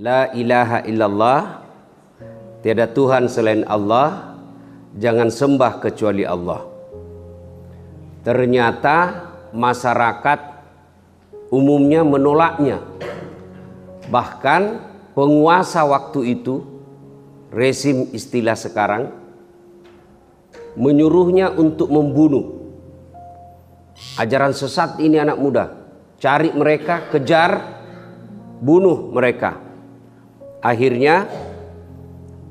La ilaha illallah, tiada Tuhan selain Allah, jangan sembah kecuali Allah. Ternyata masyarakat umumnya menolaknya. Bahkan penguasa waktu itu, rezim istilah sekarang, menyuruhnya untuk membunuh. Ajaran sesat ini anak muda, cari mereka, kejar, bunuh mereka. Akhirnya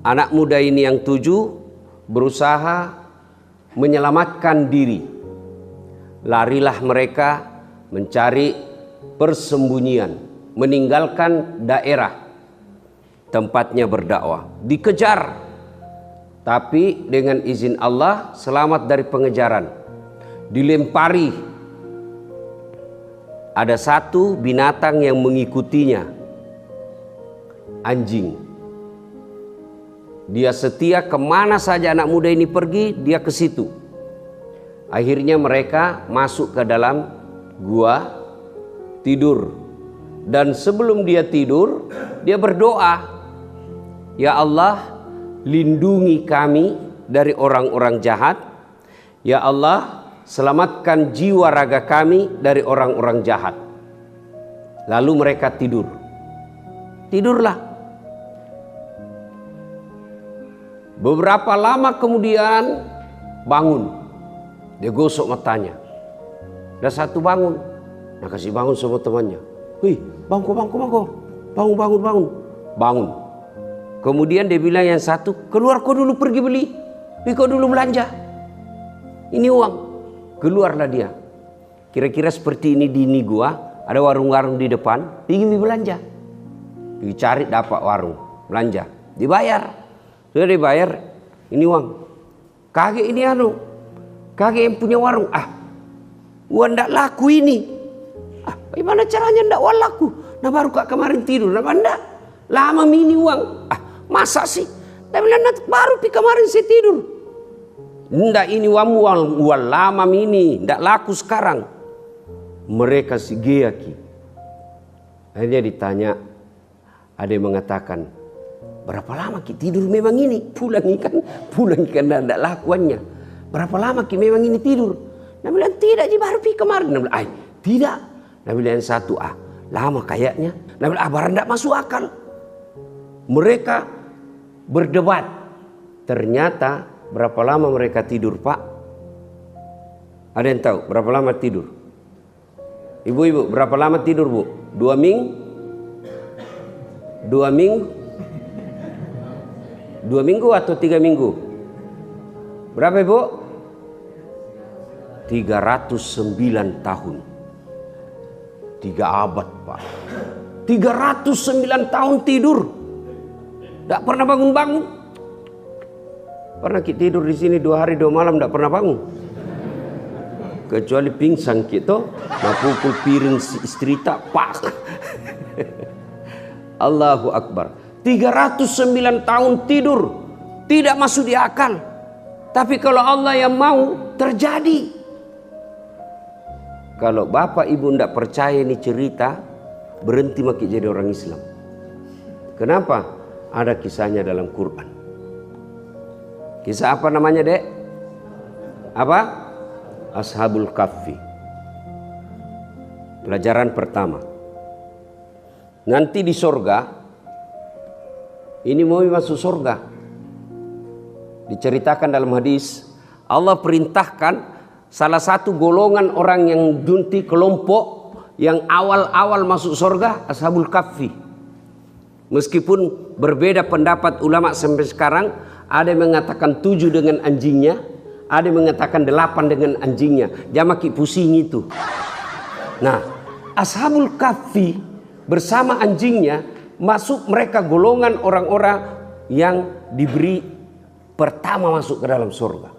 anak muda ini yang 7 berusaha menyelamatkan diri. Larilah mereka mencari persembunyian, meninggalkan daerah tempatnya berdakwah. Dikejar, tapi dengan izin Allah selamat dari pengejaran. Dilempari, ada satu binatang yang mengikutinya, anjing. Dia setia, kemana saja anak muda ini pergi, dia ke situ. Akhirnya mereka masuk ke dalam gua, tidur. Dan sebelum dia tidur, dia berdoa, "Ya Allah, lindungi kami dari orang-orang jahat. Ya Allah, selamatkan jiwa raga kami dari orang-orang jahat." Lalu mereka tidur. Tidurlah. Beberapa lama kemudian bangun. Dia gosok matanya. Ada satu bangun. Nah, kasih bangun semua temannya. "Wih, bangun. Bangun. Kemudian dia bilang yang satu, "Keluar kau dulu pergi beli. Kau dulu belanja. Ini uang." Keluarlah dia. Kira-kira seperti ini di gua, ada warung-warung di depan, ingin belanja. Dicari dapat warung, belanja. Dibayar. Sudah dibayar, ini uang. Kakek ini kakek yang punya warung. Uang ndak laku ini. Bagaimana caranya ndak uang laku? Nah baru kak kemarin tidur, nah ndak lama ini uang. Masa sih? Tapi bilang baru kemarin saya tidur. Ndak ini uang lama ini, ndak laku sekarang. Mereka si geaki. Akhirnya ditanya, ada yang mengatakan, "Berapa lama ki tidur memang ini? Pulang ikan tidak lakuannya. Berapa lama ki memang ini tidur?" Nah bilang, "Tidak, baru pi kemarin." Nah bilang, "Tidak." Nah bilang yang satu, "Lama kayaknya." Nah bilang, barang tidak masuk akal." Mereka berdebat. Ternyata berapa lama mereka tidur, Pak? Ada yang tahu berapa lama tidur? Ibu-ibu, berapa lama tidur, Bu? 2 minggu? 2 minggu? 2 minggu atau 3 minggu? Berapa, Ibu? 309 tahun. 3 abad, Pak. 309 tahun tidur. Tidak pernah bangun-bangun. Pernah kita tidur di sini 2 hari 2 malam tidak pernah bangun. Kecuali pingsan kita, pukul piring istri tak pak. Allahu Akbar. 309 tahun tidur, tidak masuk di akal. Tapi kalau Allah yang mau, terjadi. Kalau bapak ibu tidak percaya ini cerita, berhenti makin jadi orang Islam. Kenapa? Ada kisahnya dalam Quran. Kisah apa namanya, Dek? Apa? Ashabul Kahfi. Pelajaran pertama. Nanti di sorga, ini mau masuk surga. Diceritakan dalam hadis, Allah perintahkan salah satu golongan orang yang junti kelompok yang awal-awal masuk surga, Ashabul Kahfi. Meskipun berbeda pendapat ulama sampai sekarang, ada yang mengatakan 7 dengan anjingnya, ada yang mengatakan 8 dengan anjingnya. Jangan makin pusing itu. Nah, Ashabul Kahfi bersama anjingnya, masuk mereka golongan orang-orang yang diberi pertama masuk ke dalam surga.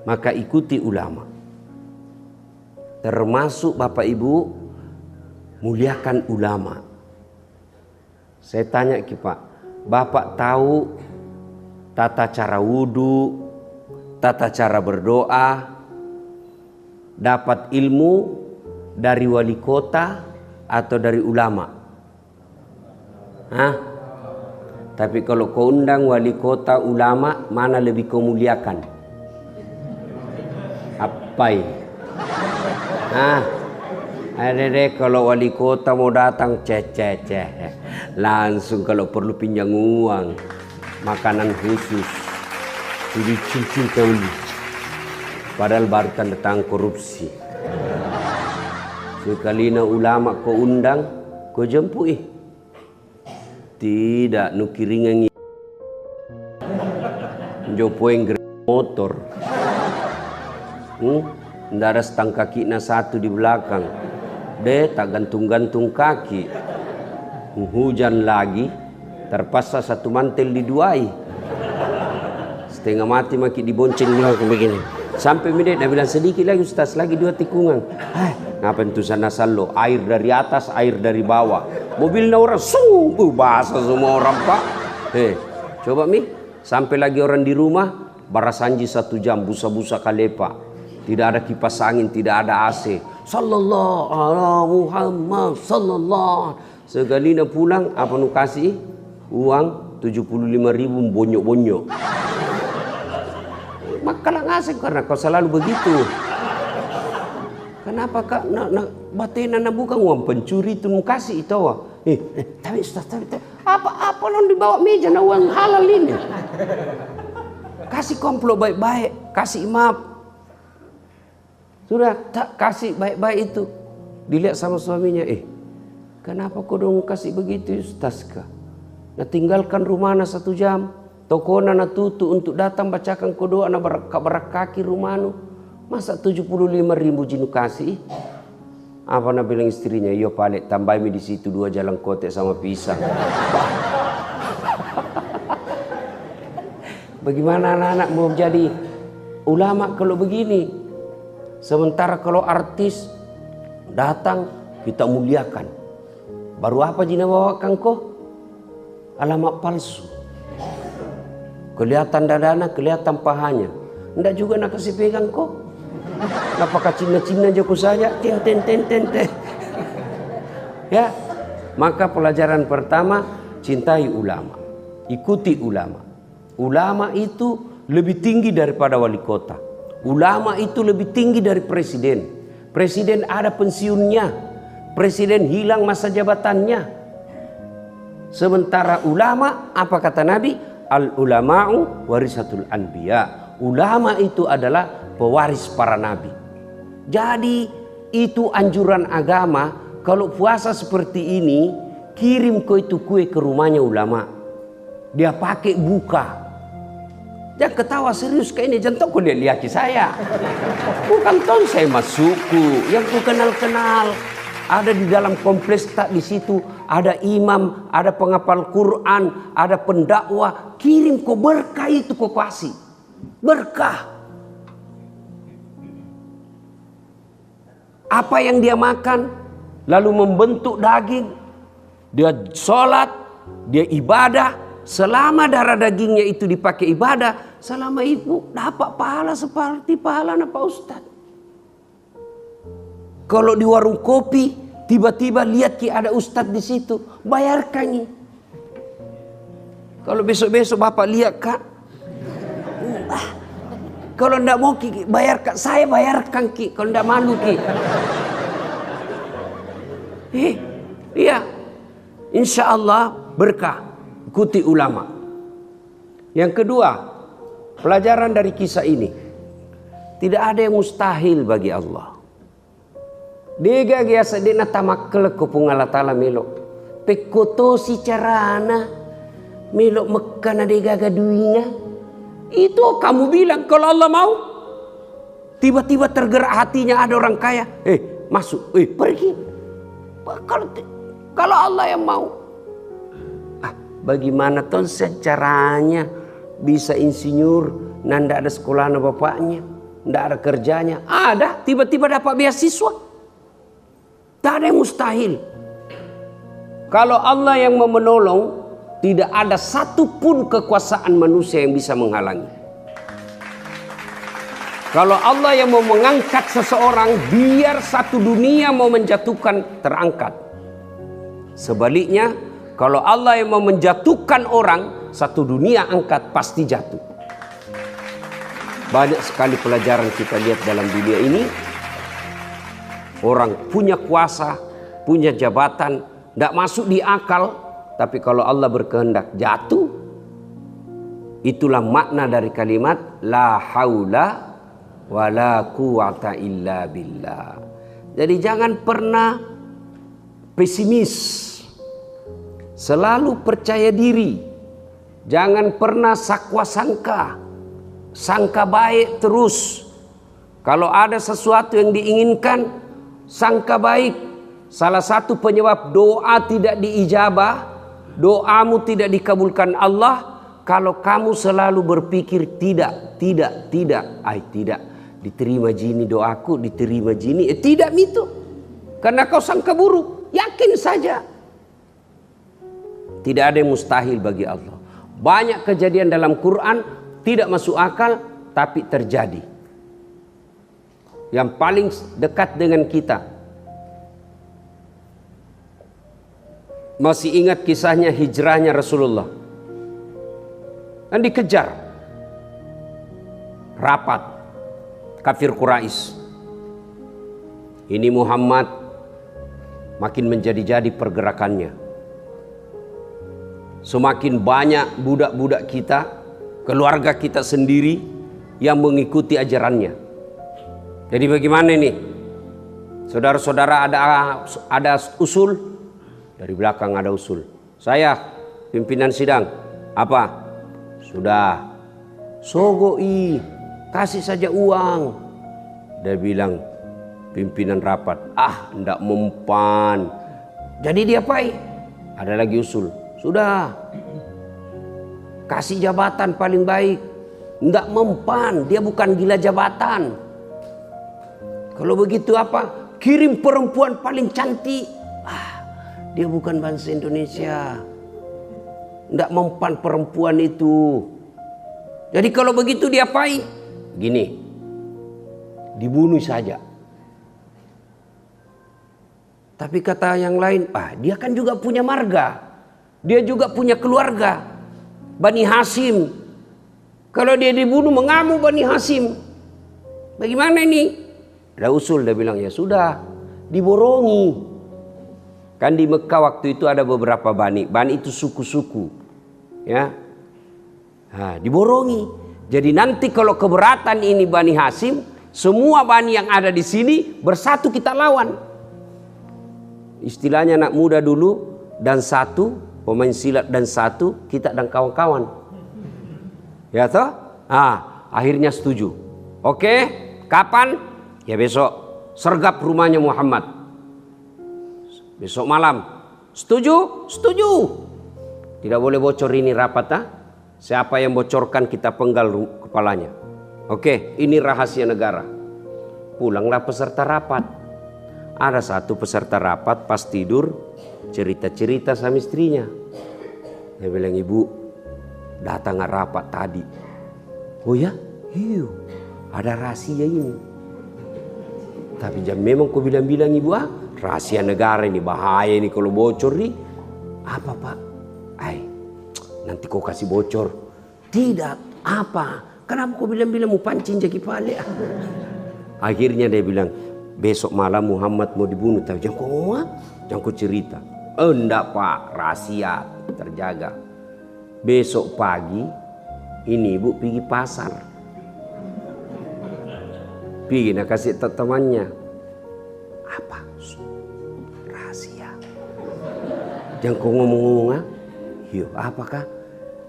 Maka ikuti ulama. Termasuk Bapak Ibu, muliakan ulama. Saya tanya ke Pak, Bapak tahu tata cara wudhu, tata cara berdoa, dapat ilmu dari wali kota atau dari ulama? Hah? Tapi kalau kau undang wali kota, ulama, mana lebih kau muliakan? Apai? Ada deh kalau wali kota mau datang, langsung kalau perlu pinjam uang, makanan khusus, dicicil kau. Padahal baru tanda tangan korupsi. Sekali na ulama kau undang, kau jemput tidak nukiringan jopoeng motor. Nggak ada setang kaki na satu di belakang. Tak gantung-gantung kaki. Hujan lagi, terpaksa satu mantel diduai. Setengah mati maki dibonceng begini. Sampai menit, dia bilang sedikit lagi Ustaz, lagi 2 tikungan. Ngapain tuh sana salo? Air dari atas, air dari bawah. Mobilnya orang sungguh basah semua orang pak. Coba mi, sampai lagi orang di rumah, barasanji 1 jam, busa-busa kalepa. Tidak ada kipas angin, tidak ada AC. Sallallahu ala Muhammad, sallallahu. Segalina pulang, apa nu kasih? Uang 75.000 bonyok-bonyok. Maka lah ngasih karena kau selalu begitu. Kenapa kak batena na bukan uang pencuri itu nu kasih itu tapi Ustaz, apa lo dibawa meja na uang halal ini? Kasih komplot baik-baik, kasih maaf. Sudah tak kasih baik-baik itu. Dilihat sama suaminya, kenapa kau dong kasih begitu Ustaz kak? Nah tinggalkan rumah na 1 jam, toko na tutup untuk datang bacakan kodoa na berakaki rumah nu. Masa 75.000 jinu kasih? Apa nak bilang istrinya? Yo paling tambah mi di situ 2 jalan kotek sama pisang. Bagaimana anak-anak mau jadi ulama kalau begini? Sementara kalau artis datang kita muliakan. Baru apa jina bawakan kok? Alamat palsu. Kelihatan dadana, kelihatan pahanya. Ndak juga nak kasih pegang kok. Apakah Cina-Cina joko saja? Ya, maka pelajaran pertama, cintai ulama, ikuti ulama. Ulama itu lebih tinggi daripada wali kota. Ulama itu lebih tinggi dari presiden. Presiden ada pensiunnya, presiden hilang masa jabatannya. Sementara ulama, apa kata Nabi? Al ulama'u warisatul anbiya. Ulama itu adalah pewaris para nabi. Jadi itu anjuran agama. Kalau puasa seperti ini, kirim kau itu kue ke rumahnya ulama. Dia pakai buka. Jangan ketawa serius kayak ini. Jangan kau lihat saya. Bukan ton saya masukku. Yang ku kenal-kenal. Ada di dalam kompleks tak di situ. Ada imam, ada penghafal Quran, ada pendakwah. Kirim kau berkah itu kau kasih. Berkah. Apa yang dia makan, lalu membentuk daging, dia sholat, dia ibadah. Selama darah dagingnya itu dipakai ibadah, selama ibu dapat pahala seperti pahala Pak Ustadz. Kalau di warung kopi, tiba-tiba lihat ada Ustadz di situ, bayarkan. Kalau besok-besok bapak lihat kak, kalau ndak mau ki bayarkan, saya bayarkan ki. Kalau ndak malu ki. Iya, insya Allah berkah. Ikuti ulama. Yang kedua, pelajaran dari kisah ini, tidak ada yang mustahil bagi Allah. Dega biasa dina tamakkel ko pungala tala melok. Pekoto si carana melok Mekah na dega gaduinga. Itu kamu bilang kalau Allah mau. Tiba-tiba tergerak hatinya ada orang kaya. Masuk. Pergi. Kalau Allah yang mau. Bagaimana tuh caranya bisa insinyur, nanda ada sekolah bapaknya, ndak ada kerjanya. Ada, tiba-tiba dapat beasiswa. Tak ada yang mustahil. Kalau Allah yang mau menolong, tidak ada satupun kekuasaan manusia yang bisa menghalangi. Kalau Allah yang mau mengangkat seseorang, biar satu dunia mau menjatuhkan, terangkat. Sebaliknya, Kalau Allah yang mau menjatuhkan orang, satu dunia angkat pasti jatuh. Banyak sekali pelajaran kita lihat dalam dunia ini. Orang punya kuasa, punya jabatan, tidak masuk di akal. Tapi kalau Allah berkehendak jatuh. Itulah makna dari kalimat la haula wala quwata illa billah. Jadi jangan pernah pesimis. Selalu percaya diri. Jangan pernah sakwa sangka. Sangka baik terus. Kalau ada sesuatu yang diinginkan, sangka baik. Salah satu penyebab doa tidak diijabah, doamu tidak dikabulkan Allah, kalau kamu selalu berpikir tidak. Tidak diterima jini doaku, diterima jini. Tidak itu. Karena kau sangka buruk. Yakin saja. Tidak ada yang mustahil bagi Allah. Banyak kejadian dalam Quran tidak masuk akal tapi terjadi. Yang paling dekat dengan kita. Masih ingat kisahnya hijrahnya Rasulullah. Dan dikejar. Rapat. Kafir Quraisy. Ini Muhammad makin menjadi-jadi pergerakannya. Semakin banyak budak-budak kita, keluarga kita sendiri yang mengikuti ajarannya. Jadi bagaimana ini? Saudara-saudara ada usul? Dari belakang ada usul. Saya pimpinan sidang. Apa? Sudah. Sogoi, kasih saja uang. Dia bilang pimpinan rapat, ndak mempan. Jadi diapain? Ada lagi usul. Sudah. Kasih jabatan paling baik. Ndak mempan, dia bukan gila jabatan. Kalau begitu apa? Kirim perempuan paling cantik. Dia bukan bangsa Indonesia. Ndak mempan perempuan itu. Jadi kalau begitu diapain? Gini. Dibunuh saja. Tapi kata yang lain, dia kan juga punya marga. Dia juga punya keluarga. Bani Hasim. Kalau dia dibunuh mengamuk Bani Hasim. Bagaimana ini? Ada usul, dia bilang ya sudah. Diborongi. Kan di Mekah waktu itu ada beberapa bani. Bani itu suku-suku. Ya. Diborongi. Jadi nanti kalau keberatan ini Bani Hasim, semua bani yang ada di sini bersatu kita lawan. Istilahnya anak muda dulu dan satu, pemain silat dan satu, kita dan kawan-kawan. Ya toh? Akhirnya setuju. Oke, kapan? Ya besok. Sergap rumahnya Muhammad. Besok malam. Setuju? Setuju. Tidak boleh bocor ini rapat. Siapa yang bocorkan kita penggal kepalanya. Oke, ini rahasia negara. Pulanglah peserta rapat. Ada satu peserta rapat pas tidur cerita-cerita sama istrinya. Dia bilang, ibu datang rapat tadi. Oh ya? Iya, ada rahasia ini. Tapi memang kau bilang-bilang ibu rahasia negara ini bahaya ini kalau bocor nih. Apa pak? Nanti kau kasih bocor. Tidak, apa? Kenapa kau bilang-bilang mau pancing jaki pale? Akhirnya dia bilang, besok malam Muhammad mau dibunuh. Tapi jangan kau ngomong, jangan kau cerita. Enggak pak, rahasia terjaga. Besok pagi ini ibu pergi pasar. Pergi nak kasih temannya. Apa? Rahasia. Jangan kau ngomong-ngomong. Iya, apakah?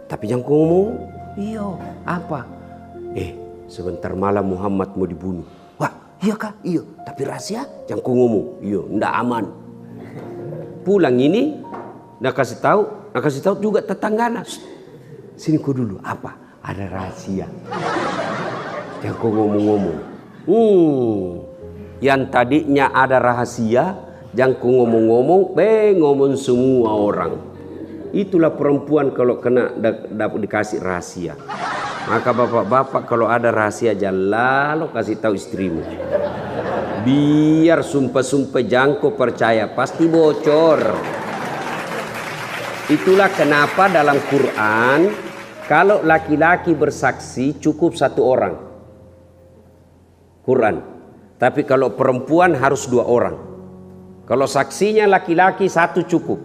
Tapi jangan kau ngomong. Iya, apa? Sebentar malam Muhammad mau dibunuh. Wah, iya kah? Iya. Tapi rahasia, jangan kau ngomong. Iya, ndak aman. Pulang ini, nak kasih tahu juga tetanggana. Sini kau dulu. Apa? Ada rahasia. Jangan kau ngomong-ngomong. Yang tadinya ada rahasia, jangan kau ngomong-ngomong, ngomong semua orang. Itulah perempuan kalau kena dapat dikasih rahasia. Maka bapak-bapak kalau ada rahasia jangan lalu kasih tahu istrimu. Biar sumpah-sumpah jangan kau percaya, pasti bocor. Itulah kenapa dalam Quran kalau laki-laki bersaksi cukup 1 orang. Quran. Tapi kalau perempuan harus 2 orang. Kalau saksinya laki-laki 1 cukup.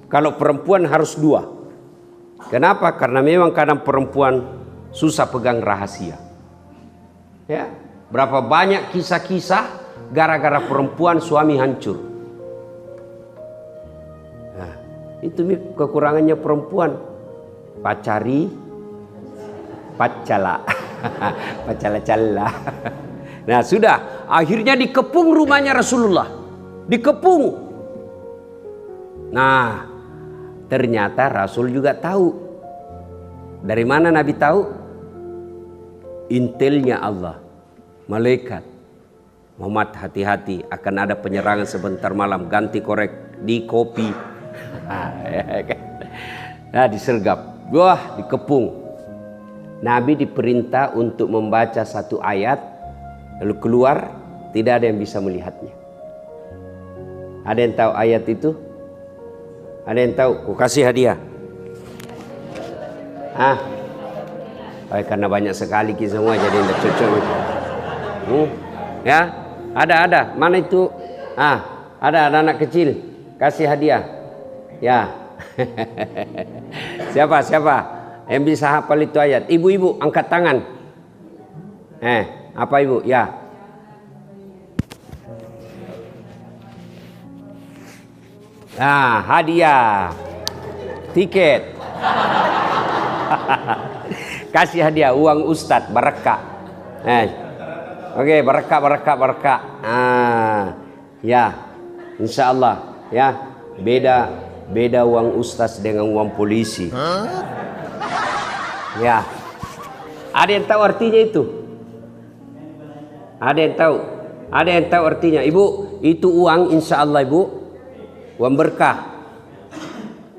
Kalau perempuan harus 2. Kenapa? Karena memang kadang perempuan susah pegang rahasia. Ya, berapa banyak kisah-kisah gara-gara perempuan suami hancur. Nah, itu kekurangannya perempuan. Pacari, pacala, pacala-cala. Nah sudah, akhirnya dikepung rumahnya Rasulullah. Dikepung. Nah, ternyata Rasul juga tahu. Dari mana Nabi tahu? Intelnya Allah. Malaikat. Muhammad, hati-hati, akan ada penyerangan sebentar malam. Ganti korek di kopi. Nah, disergap. Wah, dikepung. Nabi diperintah untuk membaca 1 ayat, lalu keluar, tidak ada yang bisa melihatnya. Ada yang tahu ayat itu? Ada yang tahu? Ku kasih hadiah. Karena banyak sekali kita semua jadi tidak cocok. Ya, ada. Mana itu? Ada anak kecil. Kasih hadiah. Ya. Siapa yang bisa hafal itu ayat? Ibu-ibu angkat tangan. Apa ibu? Ya. Nah, hadiah. Tiket. Kasih hadiah uang Ustadz berkah. Oke, berkah. Ya. Insyaallah ya. Beda uang ustaz dengan uang polisi. Ya. Ada yang tahu artinya itu? Ada yang tahu artinya? Ibu, itu uang insya Allah ibu. Uang berkah.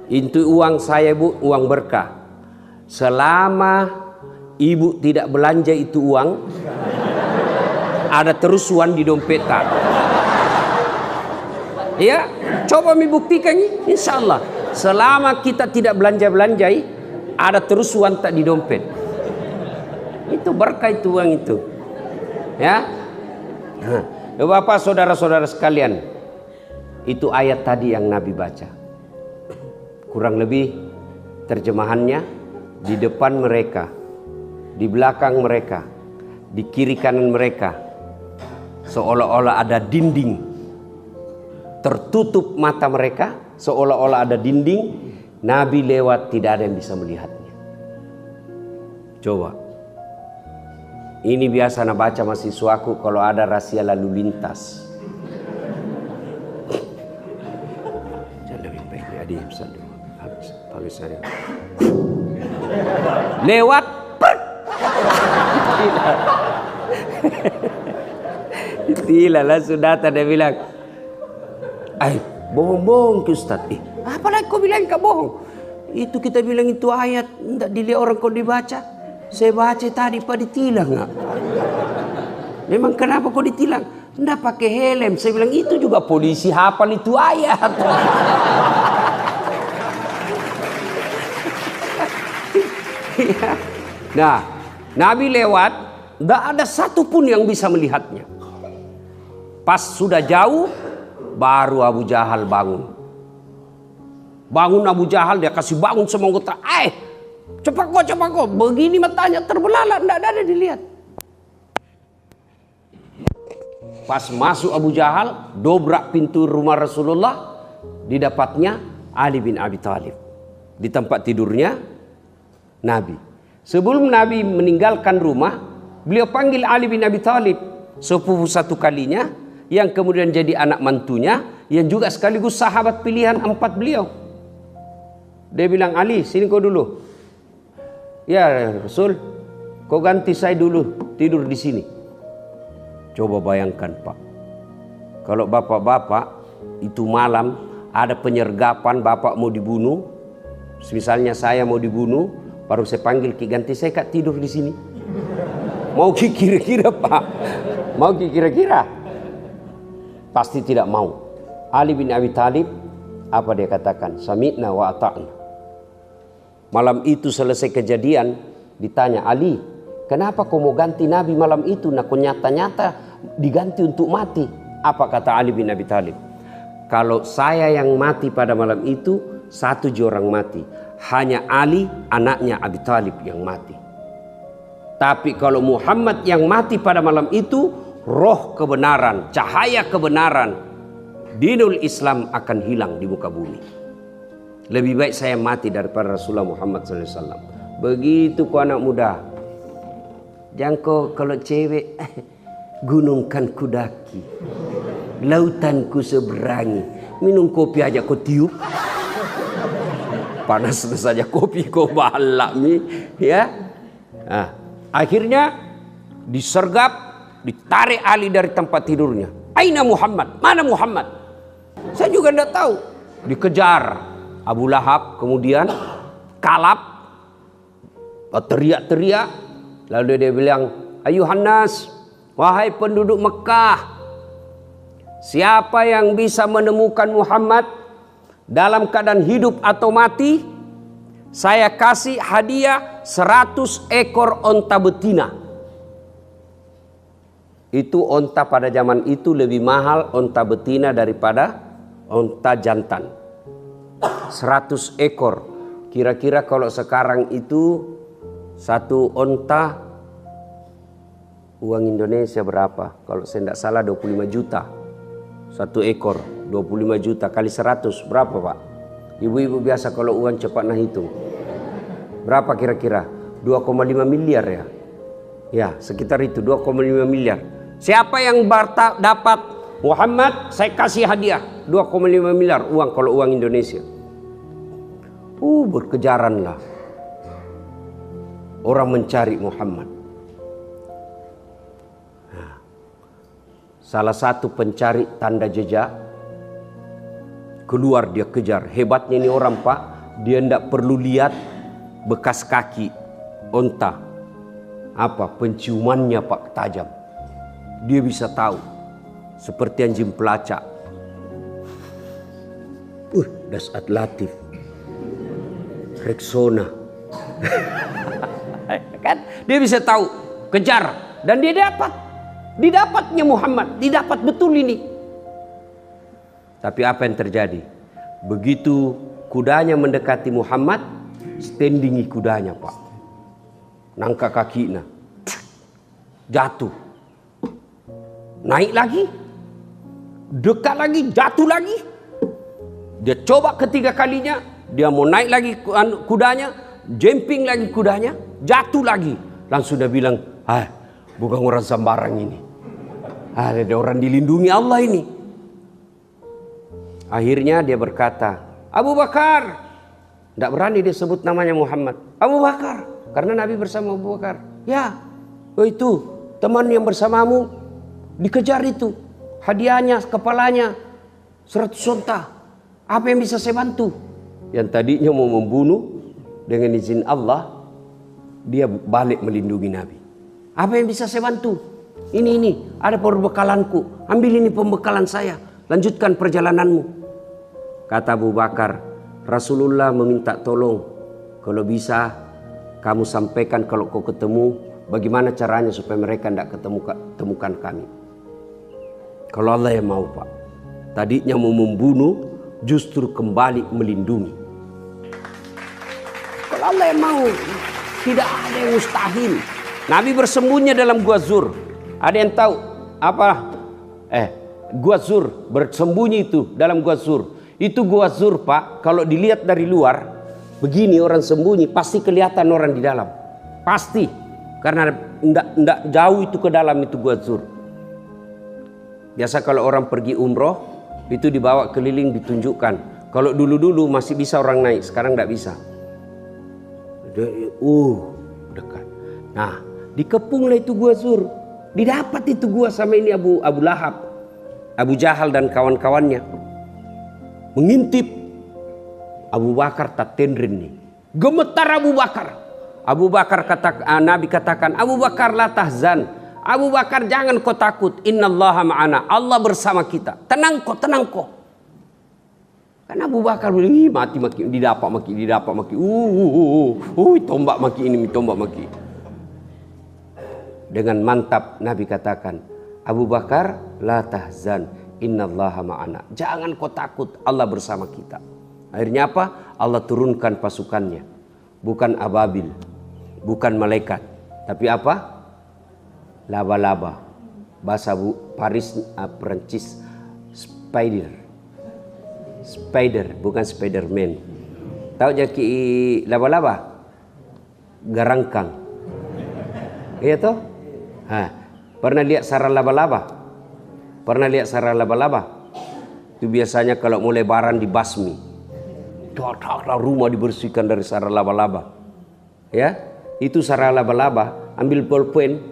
Itu uang saya ibu, uang berkah. Selama ibu tidak belanja itu uang, ada terus uang di dompet tak? Ya, coba membuktikan ini, insya Allah. Selama kita tidak belanja-belanjai, ada terus uang tak di dompet. Itu berkah itu uang itu. Ya, Bapak saudara-saudara sekalian, itu ayat tadi yang Nabi baca. Kurang lebih terjemahannya di depan mereka, di belakang mereka, di kiri kanan mereka, seolah-olah ada dinding. Tertutup mata mereka, seolah-olah ada dinding. Nabi lewat, tidak ada yang bisa melihatnya. Coba. Ini biasa nak baca mahasiswaku kalau ada rahasia lalu lintas. Lebih baik adik habis saya. Lewat. Tidak lah sudah tadi bilang. Bohong-bohong ke Ustaz. Apalagi kau bilang kau bohong? Itu kita bilang itu ayat, tidak dilihat orang kau dibaca. Saya baca tadi pak ditilang nggak? Memang kenapa kau ditilang? Tidak pakai helm. Saya bilang itu juga polisi hafal itu ayat. Nah, Nabi lewat, tidak ada satupun yang bisa melihatnya. Pas sudah jauh, baru Abu Jahal bangun. Bangun Abu Jahal, dia kasih bangun semua anggota. Cepat kok. Begini matanya terbelalak, tidak ada dilihat. Pas masuk Abu Jahal, dobrak pintu rumah Rasulullah, didapatnya Ali bin Abi Thalib. Di tempat tidurnya Nabi. Sebelum Nabi meninggalkan rumah, beliau panggil Ali bin Abi Thalib, sepupu satu kalinya, yang kemudian jadi anak mantunya, yang juga sekaligus sahabat pilihan 4 beliau. Dia bilang, Ali, sini kau dulu. Ya Rasul, kau ganti saya dulu tidur di sini. Coba bayangkan Pak, kalau bapak-bapak itu malam ada penyergapan, bapak mau dibunuh, misalnya saya mau dibunuh, baru saya panggil Ki, ganti saya Kak tidur di sini. Mau Ki kira-kira Pak? Mau Ki kira-kira? Pasti tidak mau. Ali bin Abi Thalib Apa dia katakan? Sami'na wa ata'na. Malam itu selesai kejadian, ditanya, Ali, kenapa kau mau ganti Nabi malam itu? Nah, kau nyata-nyata diganti untuk mati. Apa kata Ali bin Abi Thalib? Kalau saya yang mati pada malam itu, 1 orang mati. Hanya Ali, anaknya Abi Thalib yang mati. Tapi kalau Muhammad yang mati pada malam itu, roh kebenaran, cahaya kebenaran, dinul Islam akan hilang di muka bumi. Lebih baik saya mati daripada Rasulullah Muhammad SAW. Begitu ku anak muda. Jangan kau kalau cewek, gunung kan ku daki, lautan ku seberangi, minum kopi aja kau tiup. Panas saja kopi kau balak mi, ya. Nah, akhirnya disergap, ditarik Ali dari tempat tidurnya. Aina Muhammad? Mana Muhammad? Saya juga tidak tahu. Dikejar Abu Lahab, kemudian kalap, teriak-teriak. Lalu dia bilang, ayuhan nas, wahai penduduk Mekah, siapa yang bisa menemukan Muhammad dalam keadaan hidup atau mati, saya kasih hadiah 100 ekor onta betina. Itu onta pada zaman itu lebih mahal onta betina daripada onta jantan. 100 ekor. Kira-kira kalau sekarang itu satu onta uang Indonesia berapa? Kalau saya tidak salah 25 juta. Satu ekor 25 juta kali 100 berapa Pak? Ibu-ibu biasa kalau uang cepat nah hitung. Berapa kira-kira? 2,5 miliar ya? Ya sekitar itu 2,5 miliar. Siapa yang dapat Muhammad, saya kasih hadiah 2,5 miliar uang kalau uang Indonesia. Berkejaranlah orang mencari Muhammad. Nah, salah satu pencari tanda jejak keluar, dia kejar. Hebatnya ini orang Pak, dia tidak perlu lihat bekas kaki onta. Apa penciumannya Pak tajam. Dia bisa tahu seperti anjing pelacak. Dasat Latif, Rexona. Kan dia bisa tahu, kejar, dan dia didapatnya Muhammad, didapat betul ini. Tapi apa yang terjadi? Begitu kudanya mendekati Muhammad, standingi kudanya Pak, nangka kakinya, jatuh, naik lagi, dekat lagi, jatuh lagi. Dia coba ketiga kalinya, dia mau naik lagi kudanya, jumping lagi kudanya, jatuh lagi. Langsung dia bilang, bukan orang sembarang ini. Ada orang dilindungi Allah ini. Akhirnya dia berkata, Abu Bakar. Tidak berani dia sebut namanya Muhammad. Abu Bakar. Karena Nabi bersama Abu Bakar. Ya, itu teman yang bersamamu dikejar itu. Hadiahnya, kepalanya 100 onta. Apa yang bisa saya bantu? Yang tadinya mau membunuh, dengan izin Allah, dia balik melindungi Nabi. Apa yang bisa saya bantu? Ini, ada perbekalanku. Ambil ini pembekalan saya. Lanjutkan perjalananmu. Kata Abu Bakar, Rasulullah meminta tolong. Kalau bisa, kamu sampaikan kalau kau ketemu, bagaimana caranya supaya mereka tidak temukan kami. Kalau Allah yang mau Pak. Tadinya mau membunuh, justru kembali melindungi. Kalau Allah yang mau, tidak ada yang mustahil. Nabi bersembunyi dalam Gua Zur. Ada yang tahu apa? Gua Zur, bersembunyi itu dalam Gua Zur. Itu Gua Zur Pak, kalau dilihat dari luar, begini orang sembunyi, pasti kelihatan orang di dalam. Pasti. Karena tidak jauh itu ke dalam itu Gua Zur. Biasa kalau orang pergi umroh, itu dibawa keliling ditunjukkan. Kalau dulu-dulu masih bisa orang naik, sekarang tidak bisa. Dekat. Nah, dikepunglah itu Gua Zur. Didapat itu gua sama ini Abu Lahab, Abu Jahal dan kawan-kawannya. Mengintip. Abu Bakar tak tenrin nih. Gemetar Abu Bakar. Abu Bakar Nabi katakan, Abu Bakar la tahzan. Abu Bakar jangan kau takut. Innallaha ma'ana. Allah bersama kita. Tenang kau. Karena Abu Bakar bilang, mati maki, didapak maki. Tombak maki ini, tombak maki. Dengan mantap Nabi katakan, Abu Bakar, la tahzan, innallaha ma'ana. Jangan kau takut, Allah bersama kita. Akhirnya apa? Allah turunkan pasukannya. Bukan ababil, bukan malaikat, tapi apa? Laba-laba. Bahasa Paris, Perancis, spider, bukan Spiderman. Tahu jaki laba-laba? Garangkang. Iya toh? Pernah lihat sarang laba-laba? Pernah lihat sarang laba-laba? Itu biasanya kalau mulai lebaran dibasmi. Rumah dibersihkan dari sarang laba-laba. Ya, itu sarang laba-laba. Ambil pulpen,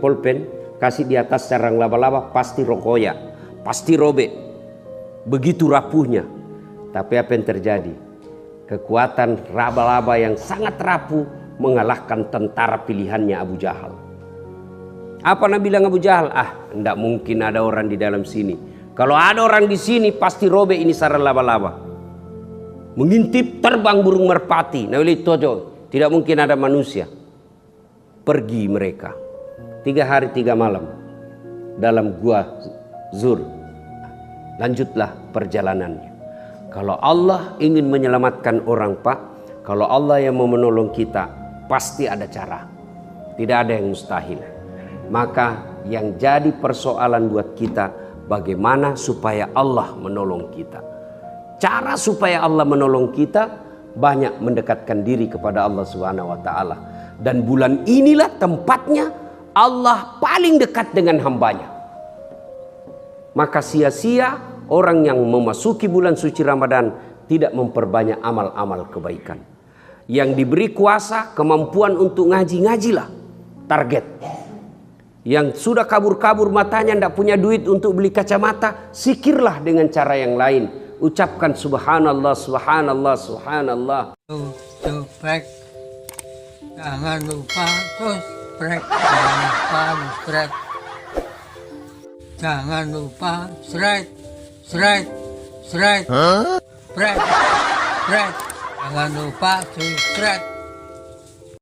kasih di atas sarang laba-laba, pasti rokoyak, pasti robek. Begitu rapuhnya. Tapi apa yang terjadi? Kekuatan laba-laba yang sangat rapuh mengalahkan tentara pilihannya Abu Jahal. Apa Nabi bilang Abu Jahal? Tidak mungkin ada orang di dalam sini. Kalau ada orang di sini pasti robek ini sarang laba-laba. Mengintip terbang burung merpati. Nabi tojo, tidak mungkin ada manusia. Pergi mereka 3 hari 3 malam dalam gua Zur. Lanjutlah perjalanannya. Kalau Allah ingin menyelamatkan orang, Pak, kalau Allah yang mau menolong kita, pasti ada cara. Tidak ada yang mustahil. Maka yang jadi persoalan buat kita, bagaimana supaya Allah menolong kita. Cara supaya Allah menolong kita, banyak mendekatkan diri kepada Allah Subhanahu wa taala. Dan bulan inilah tempatnya Allah paling dekat dengan hambanya. Maka sia-sia orang yang memasuki bulan suci Ramadan tidak memperbanyak amal-amal kebaikan. Yang diberi kuasa, kemampuan untuk ngaji-ngajilah target. Yang sudah kabur-kabur matanya, tidak punya duit untuk beli kacamata, sikirlah dengan cara yang lain. Ucapkan subhanallah, subhanallah, subhanallah. Subscribe. Jangan lupa subscribe. Jangan lupa subscribe. Jangan lupa subscribe. Subscribe. Jangan lupa subscribe.